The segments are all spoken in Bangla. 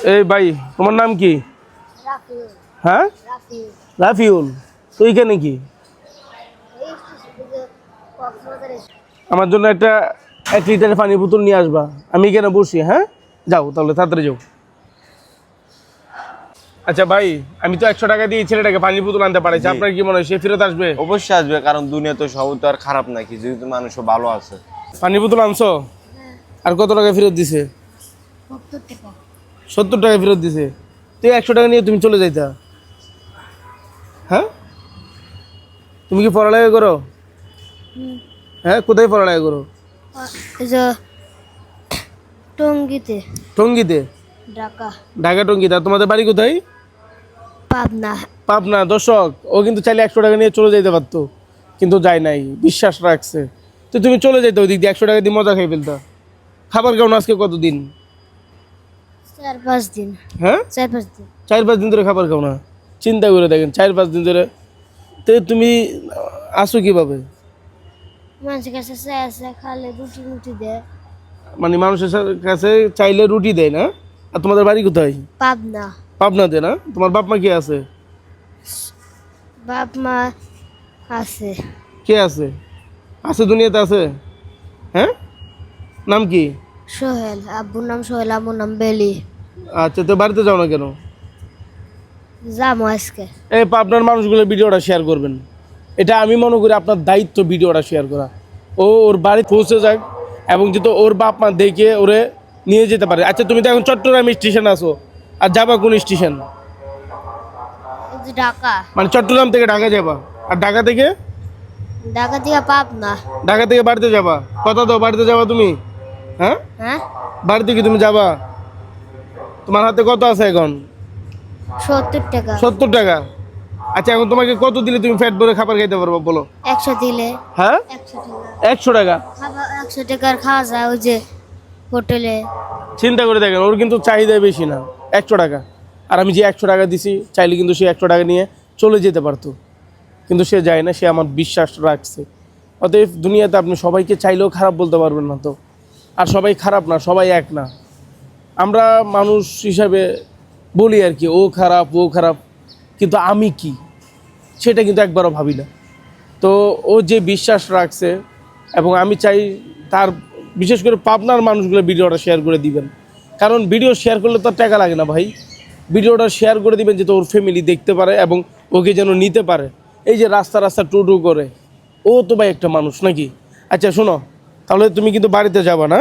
এই ভাই, তোমার নাম কি? রাফিউল। হ্যাঁ, রাফিউল। রাফিউল। তো এইখানে কি? আমার জন্য একটা 1 লিটারের পানির বোতল নিয়ে আসবা। আমি এখানে বসি। হ্যাঁ, যাও তাহলে, তাড়াতাড়ি যাও। আচ্ছা ভাই, আমি তো 100 টাকা দিয়ে ছেলেটাকে পানির বোতল আনতে পারছি। জি। আপনার কি মনে হয় সে ফেরত আসবে? অবশ্যই আসবে, কারণ দুনিয়া তো সব তো আর খারাপ নাকি, যেহেতু মানুষও ভালো আছে। পানির বোতল আনছো? আর কত টাকা ফেরত দিছে? 70 টাকা। 70 টাকা ফেরত দিছে। তুই 100 টাকা নিয়ে তুমি চলে যাইতা। হ্যাঁ, তুমি কি পড়ালেখা করো? হ্যাঁ, কোথায় পড়ালেখা করো? এই যে টঙ্গীতে। টঙ্গীতে? ঢাকা। ঢাকা টঙ্গীতে। আর তোমাদের বাড়ি কোথায়? পাবনা। পাবনা। দর্শক, ও কিন্তু চাইলে 100 টাকা নিয়ে চলে যেতে পারতো, কিন্তু যায় নাই, বিশ্বাস রাখছে। তো তুমি চলে যেতে ওই দিক দিয়ে, 100 টাকা দিয়ে মজা খাই ফেলতা। খাবার খাও না আজকে কতদিন? 4-5 দিন। হ্যাঁ, 4-5 দিন। 4-5 দিন ধরে খাবার খাও না। চিন্তা করে দেখেন, 4-5 দিন ধরে। তো তুমি আসো কিভাবে? মানুষের কাছে আছে খালে রুটি মুটি দেয়। মানে মানুষের কাছে চাইলে রুটি দেয় না? আর তোমাদের বাড়ি কোথায়? পাবনা। পাবনাতে না? তোমার বাপ মা কে আছে? বাপ মা আছে। কে আছে? আছে, দুনিয়াতে আছে? হ্যাঁ, নাম কি? সোহেল। আব্বুর নাম সোহেল, আম্মুর নাম বেলি। আচ্ছা, তো বাড়িতে যাও না কেন? যাবো আজকে। এই আপনার মানুষগুলো ভিডিওটা শেয়ার করবেন। এটা আমি মনে করি আপনার দায়িত্ব ভিডিওটা শেয়ার করা। ওর বাড়ি পৌঁছে যাক, এবং যেহেতু ওর বাপ মা দেখে ওরে নিয়ে যেতে পারে। আচ্ছা, তুমি তো এখন চট্টগ্রাম স্টেশন আছো, আর যাবা কোন স্টেশন? এই যে ঢাকা। মানে চট্টগ্রাম থেকে ঢাকা যাবা, আর ঢাকা থেকে? ঢাকা থেকে পাবনা। ঢাকা থেকে বাড়িতে যাবা। কথা দাও, বাড়িতে যাবা তুমি? হ্যাঁ, হ্যাঁ, বাড়িতে কি তুমি যাবা? তোমার হাতে কত আছে এখন? 70 টাকা। 70 টাকা। আচ্ছা, এখন তোমাকে কত দিলে তুমি পেট ভরে খাবার খাইতে পারবো বলো? 100 দিলে। হ্যাঁ, 100 টাকা। 100 টাকা। 100 টাকার খাওয়া যায় ওই যে হোটেলে। চিন্তা করে দেখেন, ওর কিন্তু চাহিদা বেশি না, 100 টাকা। আর আমি যে 100 টাকা দিছি, চাইলে কিন্তু সে 100 টাকা নিয়ে চলে যেতে পারতো, কিন্তু সে যায় না। সে আমার বিশ্বাস রাখছে। অতএব দুনিয়াতে আপনি সবাইকে চাইলেও খারাপ বলতে পারবেন না তো। আর সবাই খারাপ না, সবাই এক না। আমরা মানুষ হিসাবে বলি আর কি, ও খারাপ, ও খারাপ, কিন্তু আমি কি, সেটা কিন্তু একবারও ভাবি না। তো ও যে বিশ্বাস রাখছে, এবং আমি চাই তার, বিশেষ করে পাবনার মানুষগুলো ভিডিওটা শেয়ার করে দিবেন। কারণ ভিডিও শেয়ার করলে তো টাকা লাগে না ভাই। ভিডিওটা শেয়ার করে দিবেন যাতে ওর ফ্যামিলি দেখতে পারে এবং ওকে যেন নিতে পারে। এই যে রাস্তা রাস্তা টুটু করে, ও তো ভাই একটা মানুষ নাকি? আচ্ছা শোনো, তাহলে তুমি কিন্তু বাড়িতে যাবা না?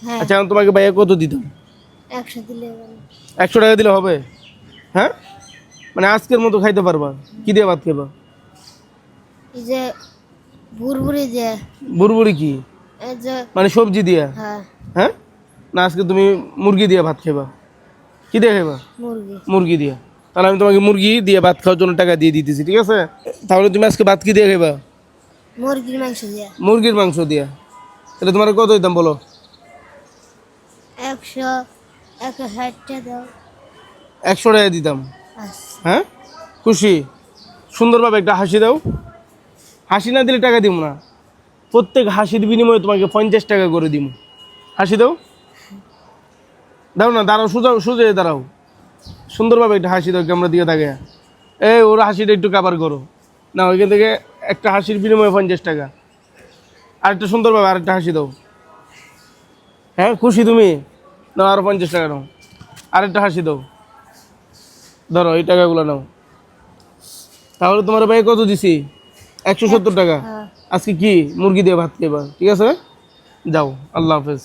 হ্যাঁ, আচ্ছা, এখন তোমাকে ভাইয়া কত দিতাম? 100 দিলে হবে। 100 টাকা দিলে হবে? হ্যাঁ, মানে আজকের মতো খাইতে পারবা? কি দিয়ে ভাত খাইবা? এই যে বুড়বুড়ি যে, বুড়বুড়ি কি? এই যে, মানে সবজি দিয়া? হ্যাঁ, হ্যাঁ, না আজকে তুমি মুরগি দিয়ে ভাত খাইবা? কি দিয়ে খাইবা? মুরগি। মুরগি দিয়ে। তাহলে আমি তোমাকে মুরগি দিয়ে ভাত খাওয়ার জন্য টাকা দিয়ে দিতেছি, ঠিক আছে? তাহলে তুমি আজকে ভাত কি দিয়ে খাইবা? মুরগির মাংস দিয়ে। মুরগির মাংস দিয়া। তাহলে তোমার কত দিতাম বলো? 100, 160 টাকা দাও। 100 টাকা দিতাম। আচ্ছা। হ্যাঁ, খুশি? সুন্দরভাবে একটা হাসি দাও। হাসি না দিলে টাকা দিব না। প্রত্যেক হাসির বিনিময়ে তোমাকে 50 টাকা করে দিব। হাসি দাও। দাও না, দাঁড়াও, সোজা সোজা দাঁড়াও। সুন্দরভাবে একটা হাসি দাও, ক্যামেরা দিকে থাকে। এই ওর হাসিটা একটু কাভার করো না, ওইখান থেকে একটা হাসির বিনিময়ে 50 টাকা। আরেকটা সুন্দরভাবে আরেকটা হাসি দাও। হ্যাঁ, খুশি তুমি? নাও, আরো 50 টাকা নাও। আরেকটা হাসি দাও। ধরো এই টাকাগুলো নাও। তাহলে তোমার ভাই কত দিছি? 170 টাকা। হ্যাঁ। আজকে কি মুরগি দিয়ে ভাত খাইবা, ঠিক আছে? যাও, আল্লাহ হাফেজ।